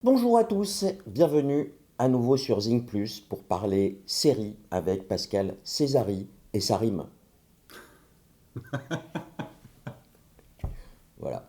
Bonjour à tous, bienvenue à nouveau sur Zing Plus pour parler série avec Pascal Césari et sa rime. Voilà.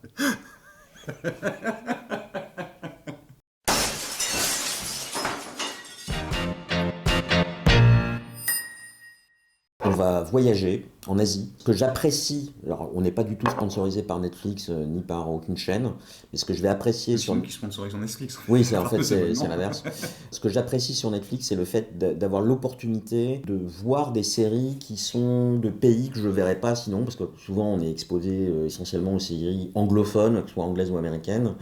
On va voyager en Asie. Ce que j'apprécie, alors on n'est pas du tout sponsorisé par Netflix ni par aucune chaîne, mais ce que je vais apprécier C'est sur... nous qui sponsorisons Netflix. Oui, c'est en fait Ces c'est abonnements. l'inverse. Ce que j'apprécie sur Netflix, c'est le fait d'avoir l'opportunité de voir des séries qui sont de pays que je ne verrais pas sinon, parce que souvent on est exposé essentiellement aux séries anglophones, que ce soit anglaises ou américaines.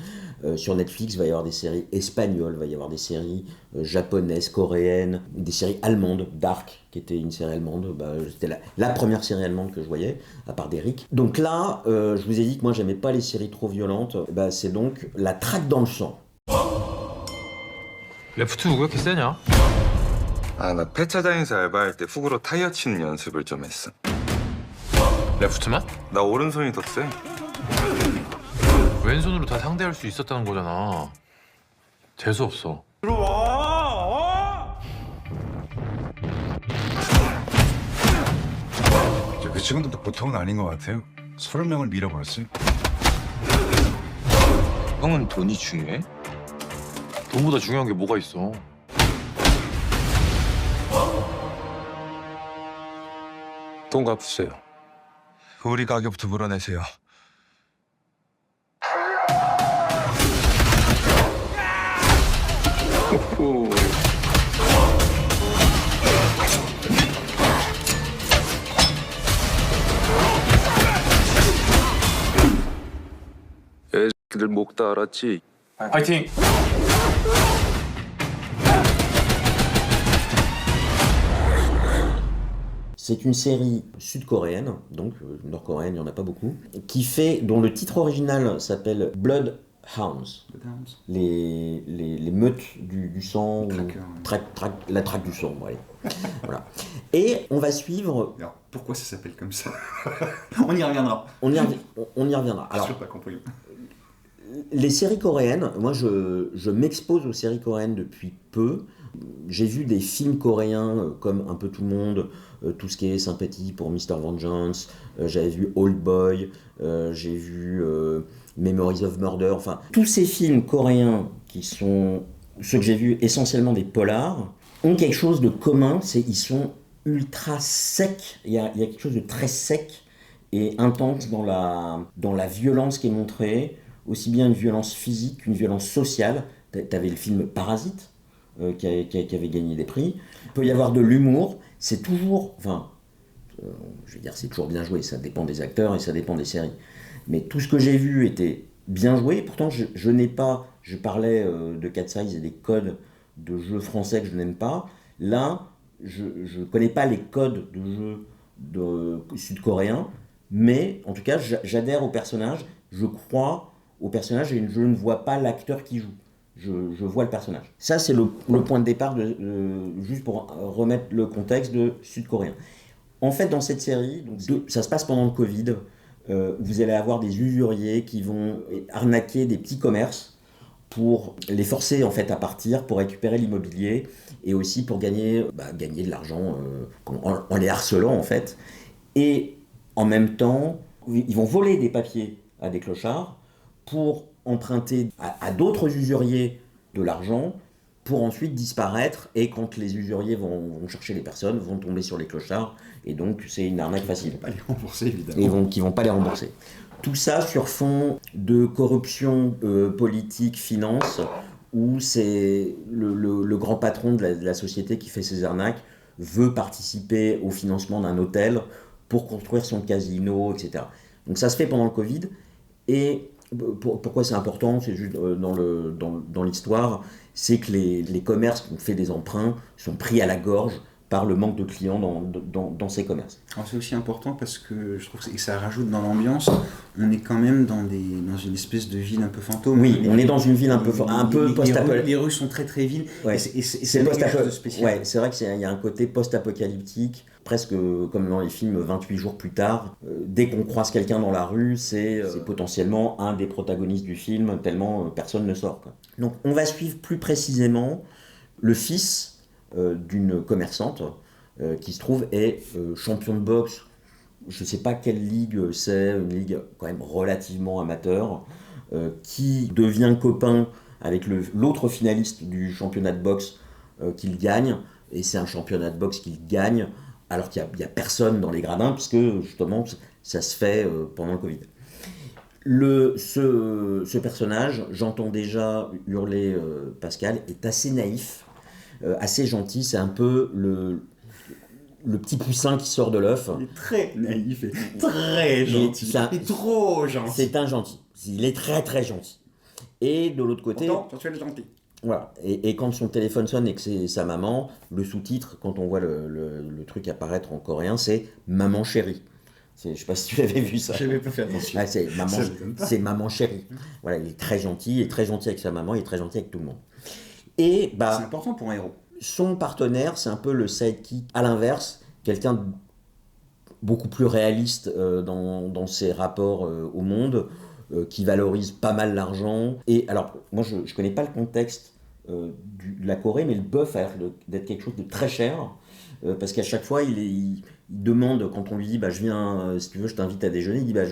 Sur Netflix, il va y avoir des séries espagnoles, il va y avoir des séries japonaises, coréennes, des séries allemandes, Dark, qui était une série allemande. Bah, c'était la première série allemande que je voyais, à part d'Eric. Donc là, je vous ai dit que moi j'aimais pas les séries trop violentes. Bah, c'est donc La Traque dans le sang. 레프트 누가 이렇게 세냐? 아, 나 폐차장에서 알바할 때 훅으로 타이어 치는 연습을 좀 했어. 레프트만? 나 오른손이 더 세. 왼손으로 다 상대할 수 있었다는 거잖아. 재수 없어. 그 친구들도 보통은 아닌 것 같아요. 30명을 밀어버렸어요. 형은 돈이 중요해? 돈보다 중요한 게 뭐가 있어? 돈 갚으세요. 우리 가게부터 물어내세요. 애들 목 다 알았지? 파이팅! C'est une série sud-coréenne, donc nord-coréenne, il n'y en a pas beaucoup, dont le titre original s'appelle Bloodhounds, les meutes du sang, la traque du sang, ouais. Voilà. Et on va suivre, Alors, pourquoi ça s'appelle comme ça? On y reviendra. on y reviendra. Je Alors, suis pas compris. les séries coréennes, moi je m'expose aux séries coréennes depuis peu. J'ai vu des films coréens comme un peu tout le monde, tout ce qui est Sympathie pour Mr. Vengeance, j'avais vu Old Boy, j'ai vu Memories of Murder, enfin tous ces films coréens qui sont ceux que j'ai vus essentiellement des polars, ont quelque chose de commun, c'est ils sont ultra secs, il y a quelque chose de très sec et intense dans la violence qui est montrée, aussi bien une violence physique qu'une violence sociale. T'avais le film Parasite, qui avait gagné des prix. Il peut y avoir de l'humour, c'est toujours, enfin, je veux dire, c'est toujours bien joué, ça dépend des acteurs et ça dépend des séries. Mais tout ce que j'ai vu était bien joué, pourtant je n'ai pas, je parlais de cat size et des codes de jeux français que je n'aime pas. Là, je ne connais pas les codes de jeux sud-coréens, mais en tout cas, j'adhère au personnage, je crois au personnage et je ne vois pas l'acteur qui joue. Je vois le personnage. Ça, c'est le point de départ, juste pour remettre le contexte de sud-coréen. En fait, dans cette série, ça se passe pendant le Covid, vous allez avoir des usuriers qui vont arnaquer des petits commerces pour les forcer en fait à partir, pour récupérer l'immobilier et aussi pour gagner de l'argent en les harcelant en fait. Et en même temps, ils vont voler des papiers à des clochards pour emprunter à d'autres usuriers de l'argent pour ensuite disparaître, et quand les usuriers vont chercher les personnes, vont tomber sur les clochards, et donc c'est une arnaque facile. Pas les rembourser, évidemment. Et qui vont pas les rembourser. Tout ça sur fond de corruption politique, finance, où c'est le grand patron de la société qui fait ces arnaques veut participer au financement d'un hôtel pour construire son casino, etc. Donc ça se fait pendant le Covid, et pourquoi c'est important, c'est juste dans l'histoire, c'est que les commerces qui ont fait des emprunts sont pris à la gorge par le manque de clients dans ces commerces. Alors c'est aussi important parce que je trouve que ça rajoute dans l'ambiance. On est quand même dans une espèce de ville un peu fantôme. Oui, on est dans une ville un peu post-apocalyptique. Les rues sont très très vides. Ouais. Et c'est spécial. Ouais, c'est vrai qu'il y a un côté post-apocalyptique, presque comme dans les films 28 jours plus tard. Dès qu'on croise quelqu'un dans la rue, c'est potentiellement un des protagonistes du film, tellement personne ne sort, quoi. Donc on va suivre plus précisément le fils d'une commerçante qui se trouve est champion de boxe. Je ne sais pas quelle ligue c'est, une ligue quand même relativement amateur, qui devient copain avec l'autre finaliste du championnat de boxe qu'il gagne, et c'est un championnat de boxe qu'il gagne alors qu'il n'y a personne dans les gradins, puisque justement ça se fait pendant le Covid. Ce personnage, j'entends déjà hurler Pascal, est assez naïf, assez gentil, c'est un peu le petit poussin qui sort de l'œuf. Il est très naïf et très gentil. Il est trop gentil. C'est un gentil. Il est très très gentil. Et de l'autre côté... Pourtant, je suis gentil. Voilà. Et quand son téléphone sonne et que c'est sa maman, le sous-titre, quand on voit le truc apparaître en coréen, c'est « Maman chérie ». Je ne sais pas si tu avais vu ça. Je n'avais pas fait attention. Ah, c'est maman chérie. Voilà, il est très gentil avec sa maman, il est très gentil avec tout le monde. Et c'est important pour un héros. Son partenaire, c'est un peu le sidekick à l'inverse, quelqu'un de beaucoup plus réaliste dans ses rapports au monde, qui valorise pas mal l'argent. Et alors, moi je ne connais pas le contexte de la Corée, mais le bœuf a l'air d'être quelque chose de très cher. Parce qu'à chaque fois, il demande, quand on lui dit bah, je viens, si tu veux, je t'invite à déjeuner, il dit bah,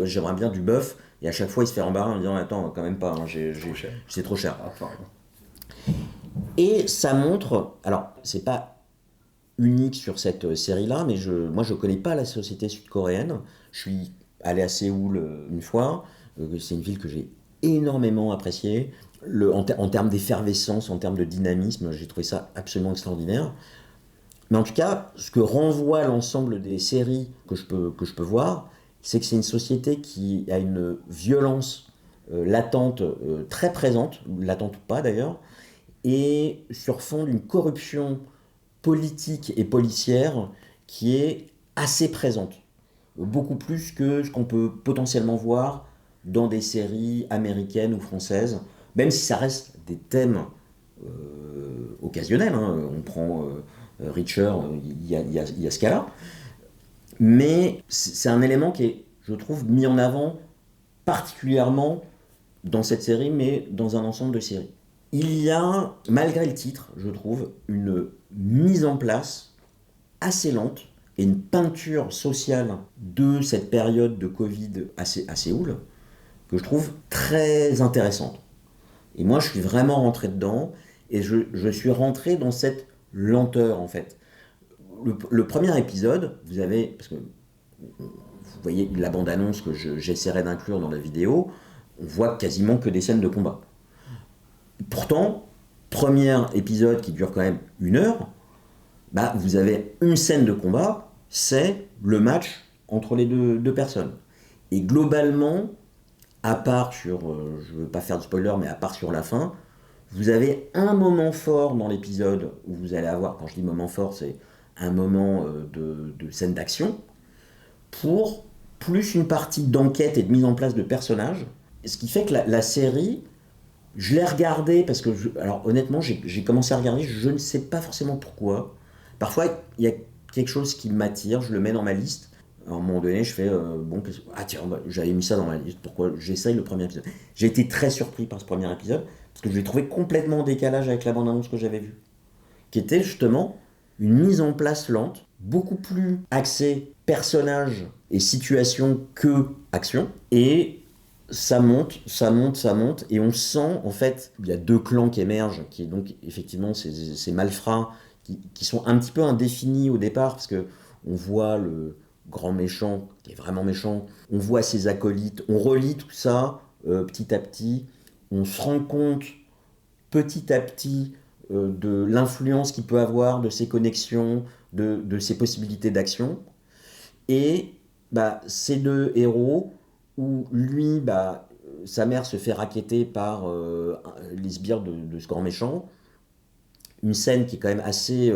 j'aimerais bien du bœuf. Et à chaque fois, il se fait embarrasser en disant attends, quand même pas, hein, c'est trop cher. Ah, et ça montre, alors c'est pas unique sur cette série-là, mais moi je connais pas la société sud-coréenne. Je suis allé à Séoul une fois, c'est une ville que j'ai énormément appréciée. En termes d'effervescence, en termes de dynamisme, j'ai trouvé ça absolument extraordinaire. Mais en tout cas, ce que renvoie l'ensemble des séries que je peux voir, c'est que c'est une société qui a une violence latente très présente, latente ou pas d'ailleurs, et sur fond d'une corruption politique et policière qui est assez présente. Beaucoup plus que ce qu'on peut potentiellement voir dans des séries américaines ou françaises, même si ça reste des thèmes occasionnels. Hein. On prend Reacher, il y a ce cas-là. Mais c'est un élément qui est, je trouve, mis en avant particulièrement dans cette série, mais dans un ensemble de séries. Il y a, malgré le titre, je trouve, une mise en place assez lente et une peinture sociale de cette période de Covid à Séoul que je trouve très intéressante. Et moi, je suis vraiment rentré dedans et je suis rentré dans cette lenteur, en fait. Le premier épisode, vous avez... Parce que vous voyez la bande-annonce que j'essaierai d'inclure dans la vidéo, on voit quasiment que des scènes de combat. Pourtant, premier épisode qui dure quand même 1 heure, bah, vous avez une scène de combat, c'est le match entre les deux personnes. Et globalement, à part sur, je ne veux pas faire de spoiler, mais à part sur la fin, vous avez un moment fort dans l'épisode où vous allez avoir, quand je dis moment fort, c'est un moment de scène d'action, pour plus une partie d'enquête et de mise en place de personnages, ce qui fait que la série... Je l'ai regardé parce que, alors honnêtement, j'ai commencé à regarder, je ne sais pas forcément pourquoi. Parfois, il y a quelque chose qui m'attire, je le mets dans ma liste. À un moment donné, je fais, tiens, j'avais mis ça dans ma liste, pourquoi j'essaye le premier épisode. J'ai été très surpris par ce premier épisode, parce que je l'ai trouvé complètement en décalage avec la bande-annonce que j'avais vue. Qui était justement une mise en place lente, beaucoup plus axée personnage et situation que action, et... ça monte, et on sent, en fait, il y a 2 clans qui émergent, qui est donc, effectivement, ces malfrats qui sont un petit peu indéfinis au départ, parce que on voit le grand méchant, qui est vraiment méchant, on voit ses acolytes, on relit tout ça petit à petit, on se rend compte petit à petit de l'influence qu'il peut avoir, de ses connexions, de ses possibilités d'action, et bah, ces 2 héros... où lui, bah, sa mère se fait racketter par les sbires de ce grand méchant. Une scène qui est quand même assez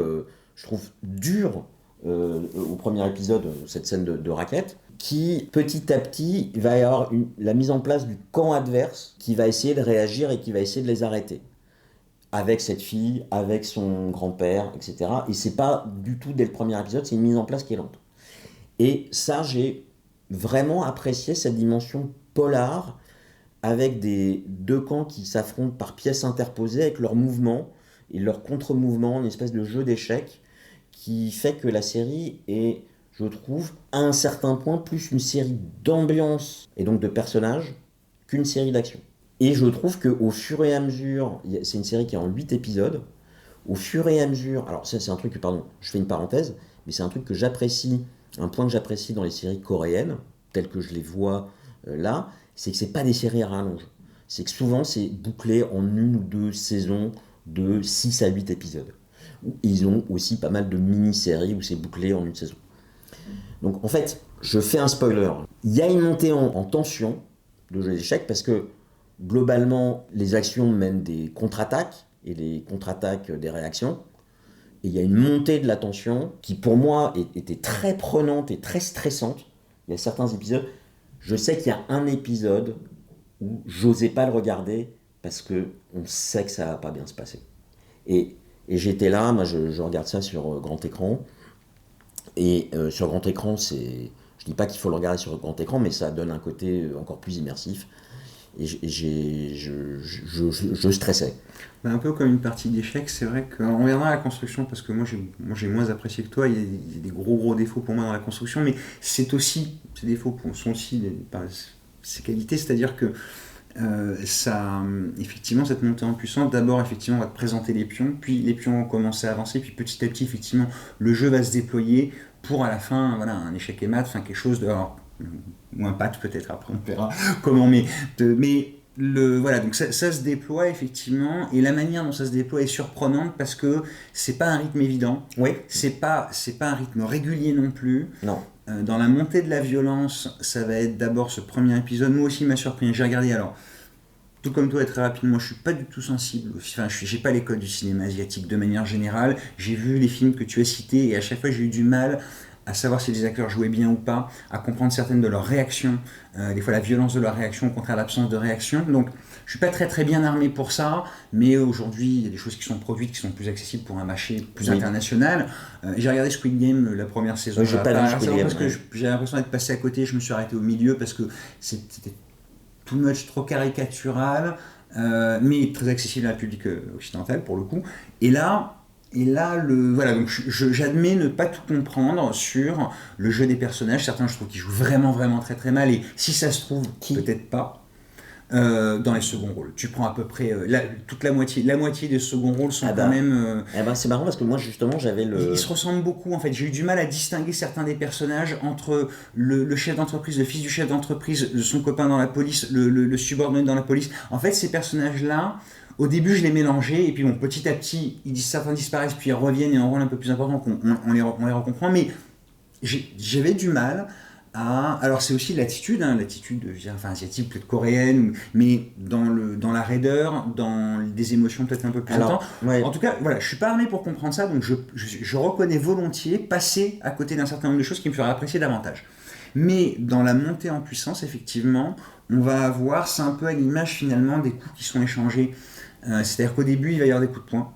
je trouve, dur au premier épisode, cette scène de raquette, qui petit à petit va y avoir la mise en place du camp adverse qui va essayer de réagir et qui va essayer de les arrêter. Avec cette fille, avec son grand-père, etc. Et c'est pas du tout dès le premier épisode, c'est une mise en place qui est lente. Et ça, j'ai vraiment apprécié cette dimension polar avec des deux camps qui s'affrontent par pièces interposées avec leurs mouvements et leurs contre-mouvements, une espèce de jeu d'échecs qui fait que la série est, je trouve, à un certain point, plus une série d'ambiance et donc de personnages qu'une série d'action. Et je trouve qu'au fur et à mesure, c'est une série qui est en 8 épisodes, au fur et à mesure, alors ça c'est un truc, pardon, je fais une parenthèse, mais c'est un truc que j'apprécie, un point que j'apprécie dans les séries coréennes, telles que je les vois là, c'est que c'est pas des séries à rallonge. C'est que souvent c'est bouclé en 1 ou 2 saisons de 6 à 8 épisodes. Ils ont aussi pas mal de mini-séries où c'est bouclé en une saison. Donc en fait, je fais un spoiler. Il y a une montée en tension de jeu d'échecs parce que globalement, les actions mènent des contre-attaques et les contre-attaques des réactions. Et il y a une montée de la tension qui pour moi était très prenante et très stressante. Il y a certains épisodes, je sais qu'il y a un épisode où j'osais pas le regarder parce que on sait que ça va pas bien se passer. Et j'étais là, moi je regarde ça sur grand écran. Et sur grand écran, je dis pas qu'il faut le regarder sur grand écran, mais ça donne un côté encore plus immersif. Et je stressais. Un peu comme une partie d'échecs, c'est vrai qu'on reviendra à la construction, parce que moi j'ai moins apprécié que toi, il y a des gros défauts pour moi dans la construction, mais c'est aussi, ces défauts sont aussi par ses qualités, c'est-à-dire que effectivement, cette montée en puissance, d'abord, effectivement, on va te présenter les pions, puis les pions vont commencer à avancer, puis petit à petit, effectivement, le jeu va se déployer pour, à la fin, voilà, un échec et mat, enfin, quelque chose de... Alors, ou un pat, peut-être, après, on verra comment, mais voilà, donc ça se déploie, effectivement, et la manière dont ça se déploie est surprenante, parce que c'est pas un rythme évident, oui. C'est pas un rythme régulier non plus. Non. Dans la montée de la violence, ça va être d'abord ce premier épisode. Moi aussi, il m'a surpris. J'ai regardé, alors, tout comme toi, très rapidement, je suis pas du tout sensible. Enfin, j'ai pas les codes du cinéma asiatique de manière générale. J'ai vu les films que tu as cités et à chaque fois, j'ai eu du mal à savoir si les acteurs jouaient bien ou pas, à comprendre certaines de leurs réactions, des fois la violence de leurs réactions, au contraire l'absence de réaction. Donc, je suis pas très bien armé pour ça, mais aujourd'hui, il y a des choses qui sont produites, qui sont plus accessibles pour un marché plus international. J'ai regardé Squid Game, la première saison, j'ai pas vu Squid Game, parce que j'ai l'impression d'être passé à côté, je me suis arrêté au milieu, parce que c'était too much, trop caricatural, mais très accessible à la public occidental, pour le coup. Et là, voilà, donc j'admets ne pas tout comprendre sur le jeu des personnages. Certains, je trouve qu'ils jouent vraiment très mal, et si ça se trouve, peut-être pas. Dans les seconds rôles. Tu prends à peu près toute la moitié des seconds rôles sont quand même... c'est marrant parce que moi justement j'avais Ils se ressemblent beaucoup en fait. J'ai eu du mal à distinguer certains des personnages entre le chef d'entreprise, le fils du chef d'entreprise, son copain dans la police, le subordonné dans la police. En fait, ces personnages-là, au début je les mélangeais, et puis bon, petit à petit, certains disparaissent, puis ils reviennent et ont un rôle un peu plus important, on les recomprend, mais j'avais du mal. Alors c'est aussi l'attitude asiatique, peut-être coréenne, mais dans la raideur, dans des émotions peut-être un peu plus intenses. Ouais. En tout cas, voilà, je suis pas armé pour comprendre ça, donc je reconnais volontiers passer à côté d'un certain nombre de choses qui me feraient apprécier davantage. Mais dans la montée en puissance, effectivement, on va avoir, c'est un peu à l'image finalement des coups qui sont échangés. C'est-à-dire qu'au début, il va y avoir des coups de poing,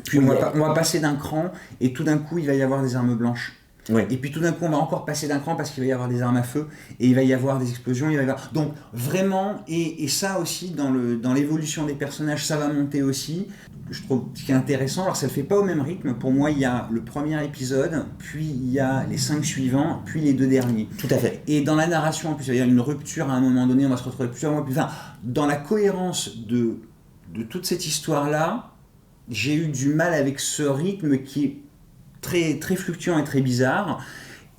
puis on va passer d'un cran, et tout d'un coup, il va y avoir des armes blanches. Ouais. Et puis tout d'un coup on va encore passer d'un cran parce qu'il va y avoir des armes à feu et il va y avoir des explosions, donc vraiment, et ça aussi dans l'évolution des personnages, ça va monter aussi. Je trouve ce qui est intéressant, alors ça le fait pas au même rythme, pour moi il y a le premier épisode, puis il y a les 5 suivants, puis les 2 derniers. Tout à fait. Et dans la narration en plus il va y avoir une rupture à un moment donné, on va se retrouver plusieurs mois plus tard. Dans la cohérence de toute cette histoire là, j'ai eu du mal avec ce rythme qui est très fluctuant et très bizarre,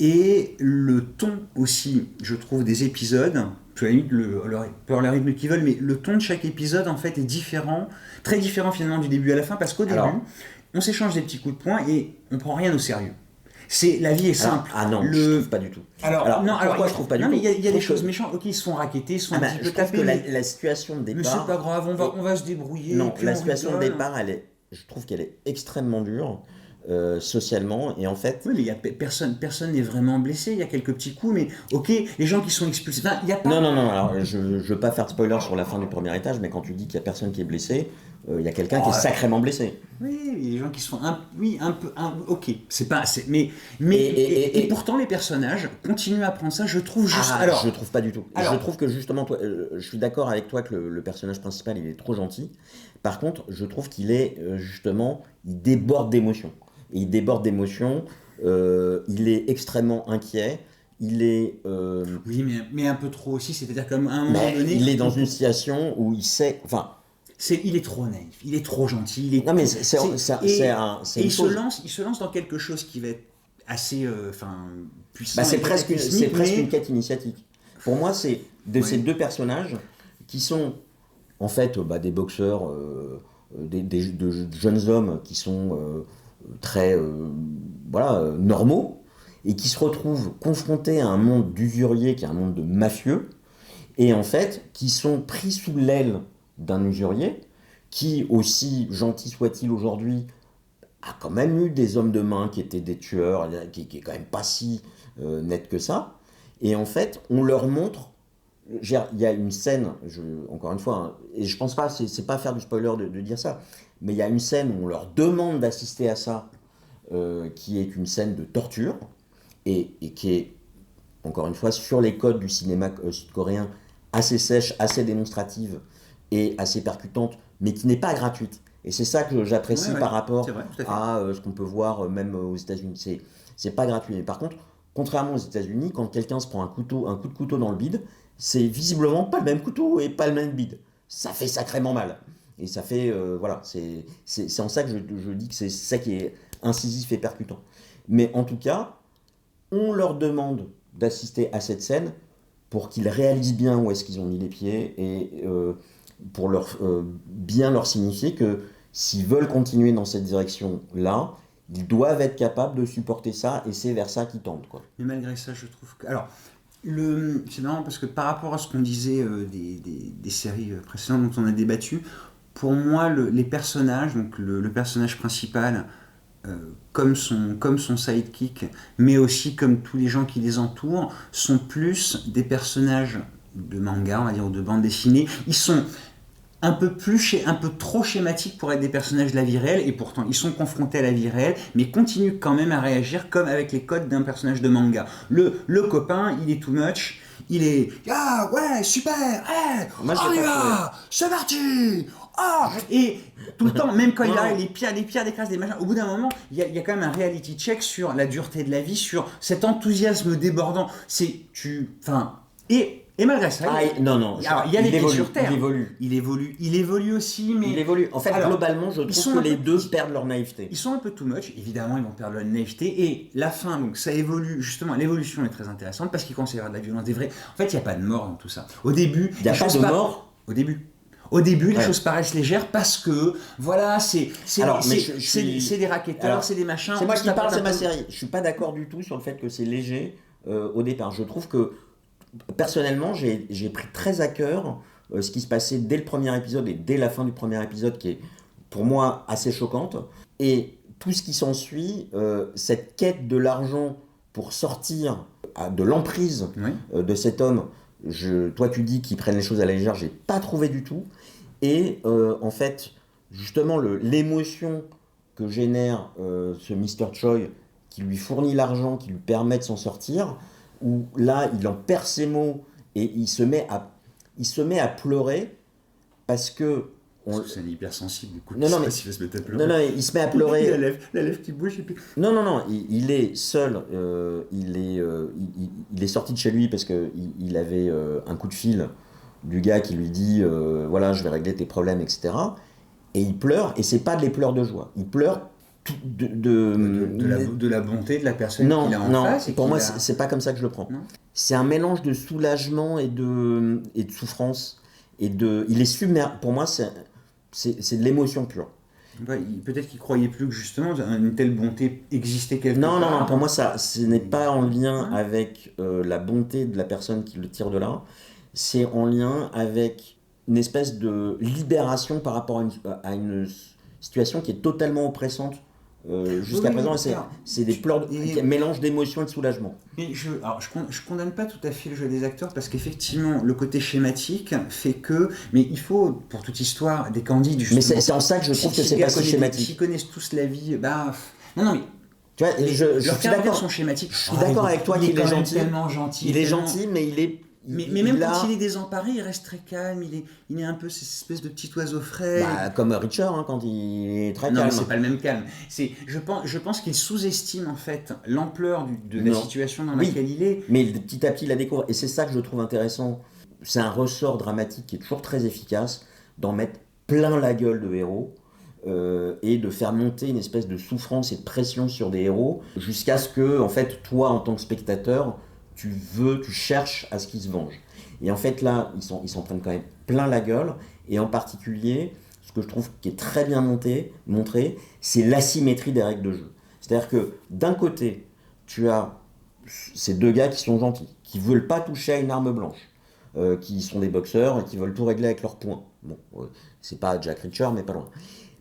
et le ton aussi, je trouve, des épisodes, à la limite, peu le rythme qu'ils veulent, mais le ton de chaque épisode en fait est différent, très différent finalement du début à la fin, parce qu'au début, on s'échange des petits coups de poing et on prend rien au sérieux. La vie est simple. Je trouve pas du tout. Pourquoi je trouve pas du tout? Il y a des choses méchantes. Ok, ils se font raqueter, ils se font un petit peu taper. Je trouve que la situation de départ... Mais c'est pas grave, on va se débrouiller. Non, la situation de départ, je trouve qu'elle est extrêmement dure. socialement, et en fait... Oui, mais personne n'est vraiment blessé. Il y a quelques petits coups, mais ok, les gens qui sont expulsés. Enfin, il y a pas. Non, alors je veux pas faire de spoiler sur la fin du premier étage, mais quand tu dis qu'il y a personne qui est blessé, il y a quelqu'un qui est sacrément blessé. Oui, les gens qui sont ok, mais Et pourtant les personnages continuent à prendre ça. Je trouve juste. Je trouve pas du tout. Je trouve que justement, toi, je suis d'accord avec toi que le personnage principal il est trop gentil. Par contre, je trouve qu'il est justement, il déborde d'émotions. Et il déborde d'émotions. Il est extrêmement inquiet. Il est. Oui, mais un peu trop aussi. C'est-à-dire qu'à un moment donné, il est dans une situation où il sait. Enfin. Il est trop naïf, il est trop gentil, Non mais il se lance dans quelque chose qui va être assez puissant. C'est presque une quête initiatique. Pour moi, c'est ces deux personnages qui sont en fait des boxeurs, de jeunes hommes qui sont très normaux et qui se retrouvent confrontés à un monde d'usuriers qui est un monde de mafieux et en fait qui sont pris sous l'aile d'un usurier qui, aussi gentil soit-il aujourd'hui, a quand même eu des hommes de main qui étaient des tueurs, qui est quand même pas si net que ça. Et en fait, on leur montre. Il y a une scène, encore une fois, hein, et je pense pas, c'est pas faire du spoiler de dire ça, mais il y a une scène où on leur demande d'assister à ça, qui est une scène de torture, et qui est, encore une fois, sur les codes du cinéma sud-coréen, assez sèche, assez démonstrative, et assez percutante, mais qui n'est pas gratuite. Et c'est ça que j'apprécie par rapport à ce qu'on peut voir même aux États-Unis. C'est pas gratuit. Mais par contre, contrairement aux États-Unis, quand quelqu'un se prend un coup de couteau dans le bide, c'est visiblement pas le même couteau et pas le même bide. Ça fait sacrément mal. Et ça fait... c'est en ça que je dis que c'est ça qui est incisif et percutant. Mais en tout cas, on leur demande d'assister à cette scène pour qu'ils réalisent bien où est-ce qu'ils ont mis les pieds et... pour bien leur signifier que s'ils veulent continuer dans cette direction-là, ils doivent être capables de supporter ça, et c'est vers ça qu'ils tendent, quoi. Mais malgré ça, je trouve que... Alors, c'est marrant parce que par rapport à ce qu'on disait des séries précédentes dont on a débattu, pour moi, les personnages, donc le personnage principal, comme son sidekick, mais aussi comme tous les gens qui les entourent, sont plus des personnages de manga, on va dire, ou de bande dessinée. Ils sont un peu trop schématiques pour être des personnages de la vie réelle, et pourtant ils sont confrontés à la vie réelle, mais continuent quand même à réagir comme avec les codes d'un personnage de manga. Le copain, il est too much, il est « Ah ouais, super, hey, on y va, c'est parti !» Et tout le temps, même quand il a les pierres des crasses, des machins, au bout d'un moment, il y a quand même un reality check sur la dureté de la vie, sur cet enthousiasme débordant. Et malgré ça, il y a des pieds sur terre. Il évolue aussi, mais... Il évolue. En fait, globalement, je trouve que les deux perdent leur naïveté. Ils sont un peu too much, évidemment, ils vont perdre leur naïveté, et la fin, donc ça évolue, justement, l'évolution est très intéressante, parce qu'il commence à y avoir de la violence, des vrais... En fait, il n'y a pas de mort dans tout ça. Au début... Il n'y a pas de mort. Au début, les choses paraissent légères parce que, voilà, c'est des racketteurs, c'est des machins... C'est moi qui parle, c'est ma série. Je suis pas d'accord du tout sur le fait que c'est léger au départ. Je trouve que personnellement, j'ai pris très à cœur ce qui se passait dès le premier épisode et dès la fin du premier épisode, qui est pour moi assez choquante. Et tout ce qui s'ensuit, cette quête de l'argent pour sortir de l'emprise de cet homme. Toi, tu dis qu'ils prennent les choses à la légère, j'ai pas trouvé du tout. Et en fait, justement, l'émotion que génère ce Mr. Choi, qui lui fournit l'argent, qui lui permet de s'en sortir, où là, il en perd ses mots et il se met à pleurer parce que... C'est un hypersensible, écoute. Non, mais il va se mettre à pleurer. Non, il se met à pleurer. la lèvre qui bouge. Et puis... Non, il est seul. Il est sorti de chez lui parce qu'il avait un coup de fil du gars qui lui dit voilà, je vais régler tes problèmes, etc. Et il pleure, et c'est pas des pleurs de joie. Il pleure de la bonté de la personne qu'il a en face. Pour moi, c'est pas comme ça que je le prends. C'est un mélange de soulagement et de souffrance. Il est submergé. Pour moi, c'est de l'émotion pure. Peut-être qu'il croyait plus que justement une telle bonté existait quelque part. Non, pour moi, ce n'est pas en lien avec la bonté de la personne qui le tire de là. C'est en lien avec une espèce de libération par rapport à une situation qui est totalement oppressante Jusqu'à Oui, présent, alors, c'est des pleurs, un mélange d'émotions et de soulagement. Mais je condamne pas tout à fait le jeu des acteurs parce qu'effectivement, le côté schématique fait que. Mais il faut, pour toute histoire, des candides. Mais Justement. c'est en ça que je trouve que Si c'est le pas gars si connaît schématique. S'ils connaissent tous la vie, non, mais. Tu vois, je Leurs suis caractères d'accord. sont schématiques. Je suis d'accord avec toi il qu'il est quand même gentil. tellement gentil. Il est tellement- gentil, mais il est. Mais même quand il est désemparé, il reste très calme. Il est un peu cette espèce de petit oiseau frais. Bah, comme Richard, hein, quand il est très Non, calme. mais c'est pas le même calme. Je pense qu'il sous-estime en fait l'ampleur de la Non. situation dans Oui. laquelle il est. Mais petit à petit, il la découvre. Et c'est ça que je trouve intéressant. C'est un ressort dramatique qui est toujours très efficace d'en mettre plein la gueule de héros et de faire monter une espèce de souffrance et de pression sur des héros jusqu'à ce que, en fait, toi, en tant que spectateur, tu cherches à ce qu'ils se vengent. Et en fait, là, ils s'en prennent quand même plein la gueule. Et en particulier, ce que je trouve qui est très bien montré, c'est l'asymétrie des règles de jeu. C'est-à-dire que d'un côté, tu as ces deux gars qui sont gentils, qui veulent pas toucher à une arme blanche, qui sont des boxeurs et qui veulent tout régler avec leurs poings. Bon, c'est pas Jack Reacher, mais pas loin.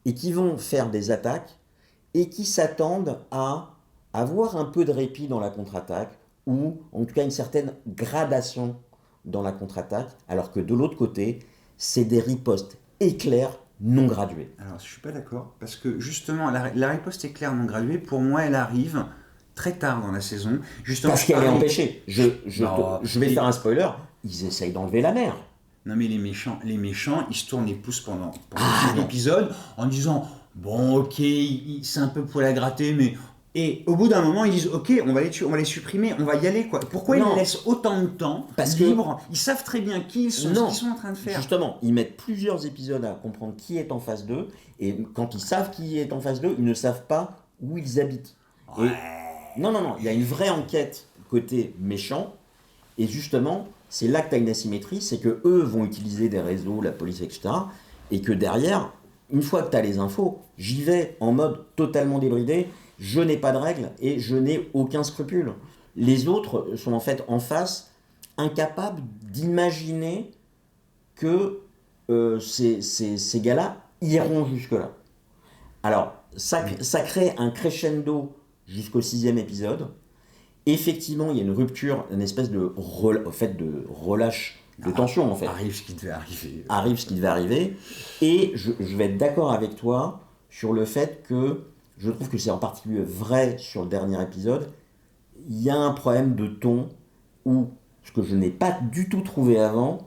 Et qui vont faire des attaques et qui s'attendent à avoir un peu de répit dans la contre-attaque ou en tout cas une certaine gradation dans la contre-attaque, alors que de l'autre côté, c'est des ripostes éclairs non graduées. Alors, je suis pas d'accord parce que justement, la riposte éclair non graduée, pour moi, elle arrive très tard dans la saison. Justement, Parce qu'elle est pareil. empêchée. Je vais faire un spoiler, ils essayent d'enlever la mer. Non, mais les méchants, ils se tournent les pouces pendant tout l'épisode en disant bon, ok, c'est un peu pour la gratter, mais. Et au bout d'un moment, ils disent ok, on va les supprimer, on va y aller quoi. Pourquoi Non. ils laissent autant de temps Parce que- libre? Ils savent très bien qui ils sont, Non. ce qu'ils sont en train de faire. Justement, ils mettent plusieurs épisodes à comprendre qui est en face d'eux, et quand ils savent qui est en face d'eux, ils ne savent pas où ils habitent. Et- non, il y a une vraie enquête côté méchant, et justement, c'est là que tu as une asymétrie, c'est que eux vont utiliser des réseaux, la police, etc., et que derrière, une fois que tu as les infos, j'y vais en mode totalement débridé, je n'ai pas de règles et je n'ai aucun scrupule. Les autres sont en fait en face, incapables d'imaginer que ces gars-là iront jusque-là. Alors, ça crée un crescendo jusqu'au 6e épisode. Effectivement, il y a une rupture, une espèce de relâche de tension, en fait. Arrive ce qui devait arriver. Arrive ce qui devait arriver. Et je vais être d'accord avec toi sur le fait que je trouve que c'est en particulier vrai sur le dernier épisode. Il y a un problème de ton où, ce que je n'ai pas du tout trouvé avant,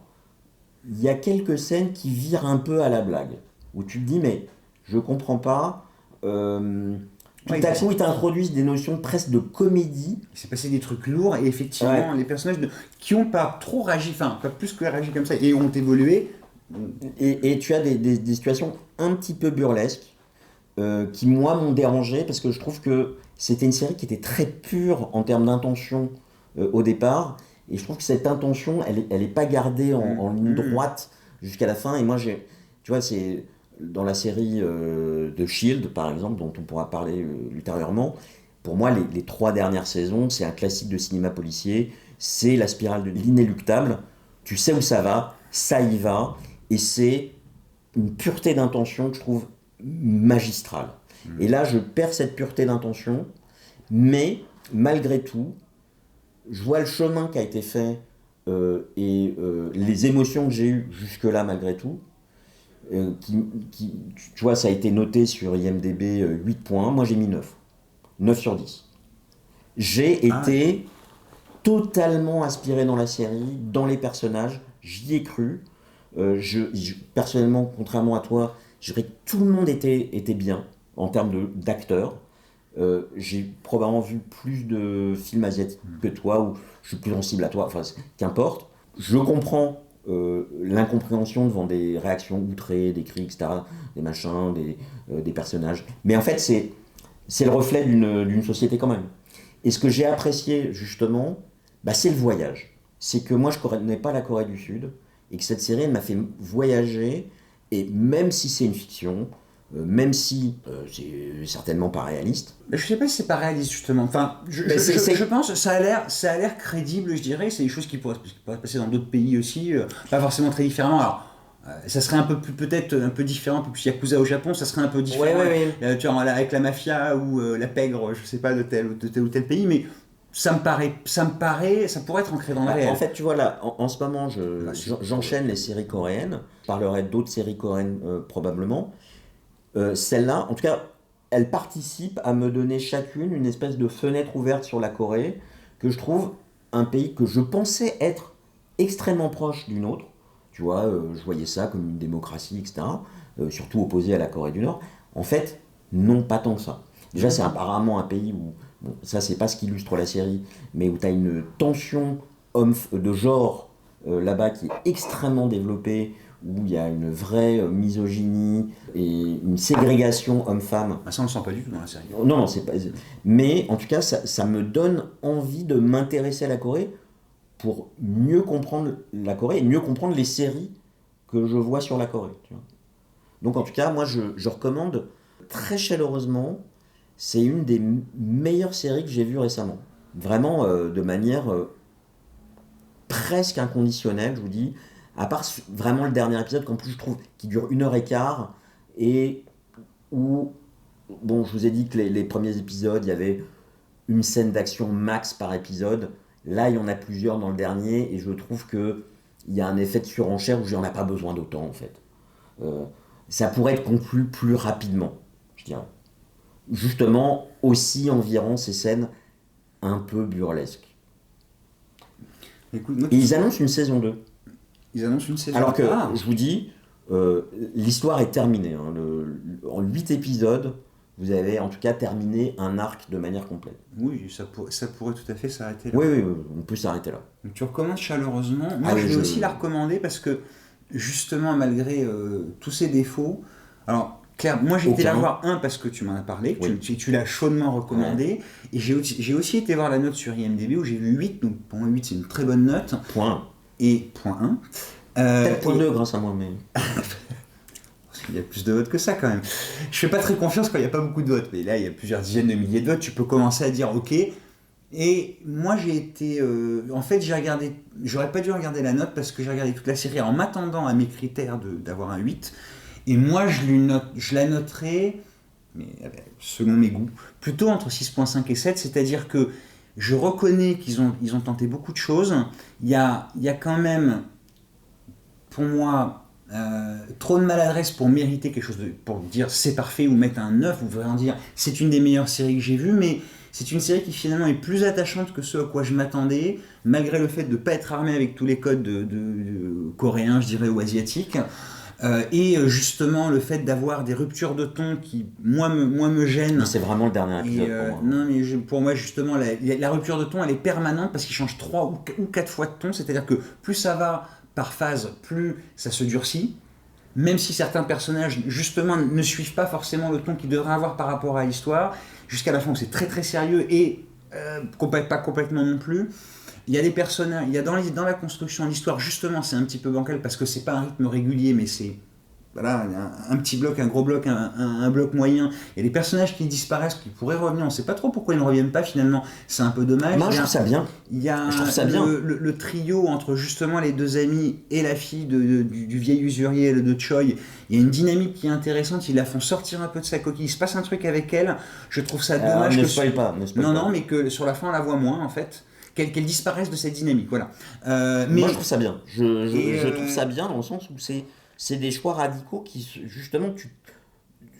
il y a quelques scènes qui virent un peu à la blague. Où tu te dis, mais je comprends pas. Tout à coup, ils t'introduisent des notions presque de comédie. Il s'est passé des trucs lourds et effectivement, les personnages qui ont pas trop réagi, enfin, pas plus que réagi comme ça, et ont évolué. Et tu as des situations un petit peu burlesques qui, moi, m'ont dérangé parce que je trouve que c'était une série qui était très pure en termes d'intention au départ. Et je trouve que cette intention, elle est pas gardée en ligne droite jusqu'à la fin. Et moi, tu vois, c'est dans la série de Shield, par exemple, dont on pourra parler ultérieurement. Pour moi, les 3 dernières saisons, c'est un classique de cinéma policier. C'est la spirale de l'inéluctable. Tu sais où ça y va. Et c'est une pureté d'intention que je trouve magistrale. Et là, je perds cette pureté d'intention, mais malgré tout, je vois le chemin qui a été fait et les émotions que j'ai eues jusque-là, malgré tout. Tu vois, ça a été noté sur IMDb 8 points. Moi, j'ai mis 9. 9 sur 10. J'ai été totalement inspiré dans la série, dans les personnages. J'y ai cru. Personnellement, contrairement à toi, je dirais que tout le monde était bien en termes d'acteurs. J'ai probablement vu plus de films asiatiques que toi, ou je suis plus sensible à toi, enfin, qu'importe. Je comprends l'incompréhension devant des réactions outrées, des cris, etc., des machins, des personnages. Mais en fait, c'est le reflet d'une société quand même. Et ce que j'ai apprécié, justement, c'est le voyage. C'est que moi, je ne connais pas la Corée du Sud, et que cette série, elle m'a fait voyager, et même si c'est une fiction, même si c'est certainement pas réaliste. Mais je sais pas si c'est pas réaliste justement. Enfin, je pense que ça a l'air crédible, je dirais. C'est des choses qui pourraient se passer dans d'autres pays aussi, pas forcément très différemment. Alors, Ça serait un peu plus, peut-être un peu différent, un peu plus Yakuza au Japon, ça serait un peu différent. Ouais. Tu vois, avec la mafia ou la pègre, je sais pas, de tel ou tel pays, mais ça pourrait être ancré dans le réel. En fait, tu vois là, en ce moment, j'enchaîne les séries coréennes. Je parlerai d'autres séries coréennes probablement. Celle-là, en tout cas, elle participe à me donner chacune une espèce de fenêtre ouverte sur la Corée, que je trouve un pays que je pensais être extrêmement proche d'une autre. Tu vois, je voyais ça comme une démocratie, etc. Surtout opposé à la Corée du Nord. En fait, non, pas tant que ça. Déjà, c'est apparemment un pays où, bon, ça c'est pas ce qui illustre la série, mais où tu as une tension de genre là-bas qui est extrêmement développée, où il y a une vraie misogynie et une ségrégation homme-femme. Ça, on le sent pas du tout dans la série. Non, c'est pas. Mais en tout cas, ça me donne envie de m'intéresser à la Corée pour mieux comprendre la Corée et mieux comprendre les séries que je vois sur la Corée. Tu vois. Donc en tout cas, moi je recommande très chaleureusement. C'est une des meilleures séries que j'ai vues récemment. Vraiment de manière presque inconditionnelle, je vous dis. À part vraiment le dernier épisode, qu'en plus je trouve qui dure 1h15 et où, bon, je vous ai dit que les premiers épisodes, il y avait une scène d'action max par épisode. Là, il y en a plusieurs dans le dernier et je trouve qu'il y a un effet de surenchère où j'en ai pas besoin d'autant en fait. Ça pourrait être conclu plus rapidement, je dirais. Justement, aussi environ ces scènes un peu burlesques. Écoute, et ils annoncent une saison 2. Ils annoncent une saison 2. Alors que, je vous dis, l'histoire est terminée. Hein. En 8 épisodes, vous avez en tout cas terminé un arc de manière complète. Oui, ça pourrait tout à fait s'arrêter là. Oui, on peut s'arrêter là. Donc tu recommandes chaleureusement. Moi, je vais aussi la recommander parce que, justement, malgré tous ses défauts, alors, Claire, moi j'ai été la voir parce que tu m'en as parlé, tu l'as chaudement recommandé, et j'ai aussi été voir la note sur IMDb où j'ai vu 8, donc pour moi 8 c'est une très bonne note. Point. Et point 1. Peut-être point 2 grâce à moi, mais... Il y a plus de votes que ça quand même. Je fais pas très confiance quand il n'y a pas beaucoup de votes, mais là il y a plusieurs dizaines de milliers de votes, tu peux commencer à dire ok. Et moi j'ai été... en fait j'aurais pas dû regarder la note parce que j'ai regardé toute la série en m'attendant à mes critères d'avoir un 8. Et moi je la noterais, mais selon mes goûts, plutôt entre 6.5 et 7, c'est-à-dire que je reconnais qu'ils ont tenté beaucoup de choses. Il y a quand même, pour moi, trop de maladresse pour mériter quelque chose, pour dire c'est parfait ou mettre un 9 ou vraiment dire c'est une des meilleures séries que j'ai vues, mais c'est une série qui finalement est plus attachante que ce à quoi je m'attendais, malgré le fait de ne pas être armé avec tous les codes de coréens, je dirais, ou asiatiques. Et justement le fait d'avoir des ruptures de ton qui moi me gênent. Mais c'est vraiment le dernier épisode pour moi. Non mais pour moi justement la rupture de ton elle est permanente parce qu'il change 3 ou 4 fois de ton, c'est-à-dire que plus ça va par phase, plus ça se durcit, même si certains personnages justement ne suivent pas forcément le ton qu'ils devraient avoir par rapport à l'histoire, jusqu'à la fin où c'est très très sérieux et pas complètement non plus. Il y a des personnages, il y a dans la construction de l'histoire, justement, c'est un petit peu bancal parce que c'est pas un rythme régulier, mais c'est voilà, un petit bloc, un gros bloc, un bloc moyen. Il y a des personnages qui disparaissent, qui pourraient revenir. On ne sait pas trop pourquoi ils ne reviennent pas finalement. C'est un peu dommage. Moi, je trouve ça bien. Il y a le trio entre justement les deux amis et la fille du vieil usurier de Choi. Il y a une dynamique qui est intéressante. Ils la font sortir un peu de sa coquille. Il se passe un truc avec elle. Je trouve ça dommage. Ne spoil pas. Non, mais que sur la fin, on la voit moins en fait. Qu'elle disparaisse de cette dynamique, voilà. Mais moi, je trouve ça bien. Je trouve ça bien dans le sens où c'est des choix radicaux qui, justement,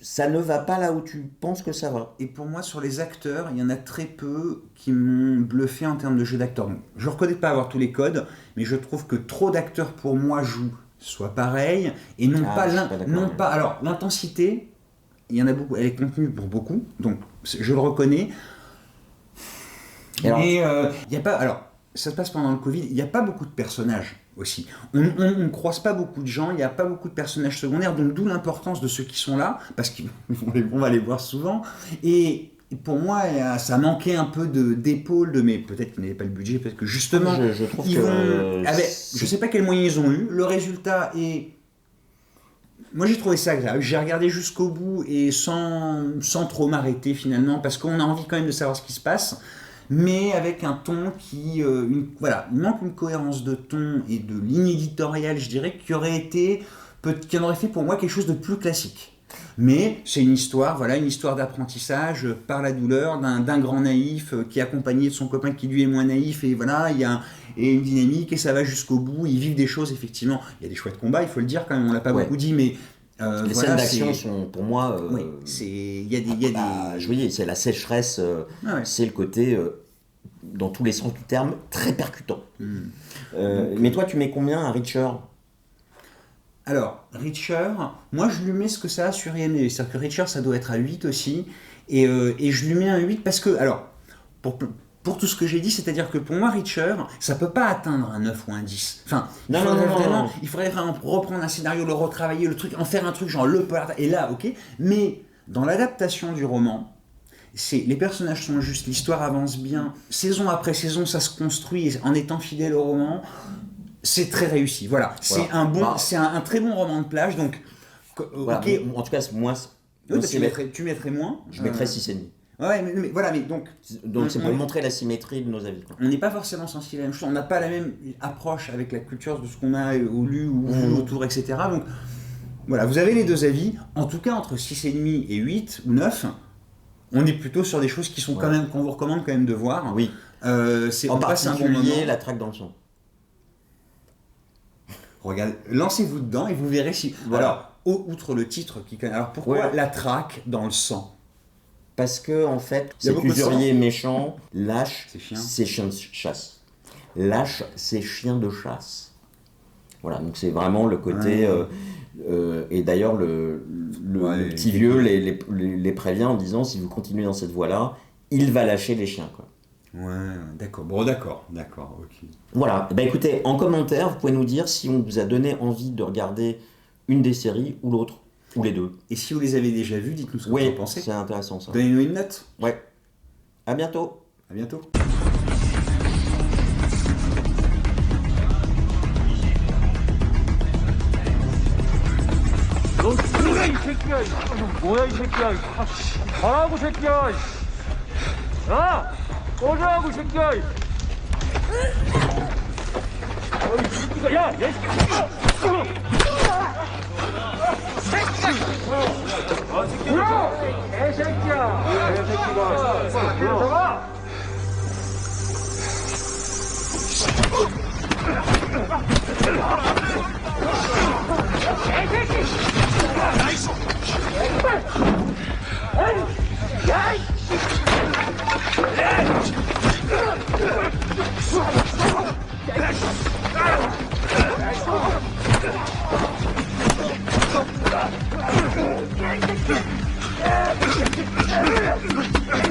ça ne va pas là où tu penses que ça va. Et pour moi, sur les acteurs, il y en a très peu qui m'ont bluffé en termes de jeu d'acteurs. Je ne reconnais pas avoir tous les codes, mais je trouve que trop d'acteurs, pour moi, jouent soit pareil, et non pas... Alors, l'intensité, il y en a beaucoup, elle est contenue pour beaucoup, donc je le reconnais. Mais il n'y a pas... Alors, ça se passe pendant le Covid, il n'y a pas beaucoup de personnages aussi. On ne croise pas beaucoup de gens, il n'y a pas beaucoup de personnages secondaires, donc d'où l'importance de ceux qui sont là, parce qu'on va les voir souvent. Et pour moi, ça manquait un peu d'épaule, mais peut-être qu'ils n'avaient pas le budget, peut-être que justement, je trouve je ne sais pas quels moyens ils ont eu, le résultat est... Moi j'ai trouvé ça agréable, j'ai regardé jusqu'au bout et sans trop m'arrêter finalement, parce qu'on a envie quand même de savoir ce qui se passe. Mais avec un ton qui... il manque une cohérence de ton et de ligne éditoriale, je dirais, qui aurait été qui en aurait fait pour moi quelque chose de plus classique. Mais c'est une histoire, voilà, une histoire d'apprentissage par la douleur d'un grand naïf qui est accompagné de son copain qui lui est moins naïf, et voilà, il y a une dynamique et ça va jusqu'au bout. Ils vivent des choses, effectivement. Il y a des chouettes combats, il faut le dire quand même, on l'a pas beaucoup dit, mais les scènes d'action sont pour moi. Il y a des. Je voyais, c'est la sécheresse, c'est le côté, dans tous les sens du terme, très percutant. Mais toi, tu mets combien à Reacher ? Alors, Reacher, moi je lui mets ce que ça a sur IMDb. C'est-à-dire que Reacher, ça doit être à 8 aussi. Et je lui mets un 8 parce que, alors, pour tout ce que j'ai dit, c'est-à-dire que pour moi, Reacher, ça peut pas atteindre un 9 ou un 10. Enfin, il faudrait vraiment reprendre un scénario, le retravailler, le truc, en faire un truc genre le polar. Et là, ok. Mais dans l'adaptation du roman, les personnages sont justes, l'histoire avance bien. Saison après saison, ça se construit en étant fidèle au roman. C'est très réussi, voilà. C'est un très bon roman de plage, donc... Voilà, okay. En tout cas, moi... Tu mettrais moins. Je mettrais 6,5. Ouais, mais voilà, mais donc c'est pour montrer la symétrie de nos avis, quoi. On n'est pas forcément sensible à la même chose, on n'a pas la même approche avec la culture de ce qu'on a lu ou vu autour, etc. Donc, voilà, vous avez les deux avis. En tout cas, entre 6,5 et 8 ou 9, on est plutôt sur des choses qui sont quand même, qu'on vous recommande quand même de voir. Oui. On passe un bon moment. La traque dans le son. Regardez, lancez-vous dedans et vous verrez si... Voilà. Alors, outre le titre, alors pourquoi la traque dans le sang ? Parce que, en fait, cet usurier méchant lâche ses chiens de chasse. Lâche ses chiens de chasse. Voilà, donc c'est vraiment le côté... et d'ailleurs, le petit vieux les prévient en disant, si vous continuez dans cette voie-là, il va lâcher les chiens, quoi. Ouais, d'accord. Bon, d'accord, ok. Voilà, écoutez, en commentaire, vous pouvez nous dire si on vous a donné envie de regarder une des séries ou l'autre, ou les deux. Et si vous les avez déjà vus, dites-nous ce que vous en pensez. C'est intéressant ça. Donnez-nous une note. Ouais. À bientôt. À bientôt. 뭐야 이 새끼야! 뭐야 이 새끼야! 가라고 새끼야! 야! 꺼져라고 새끼야! 이 새끼가 야! 야! 뭐야! 개새끼야! 개새끼가! 잡아!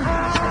Ah!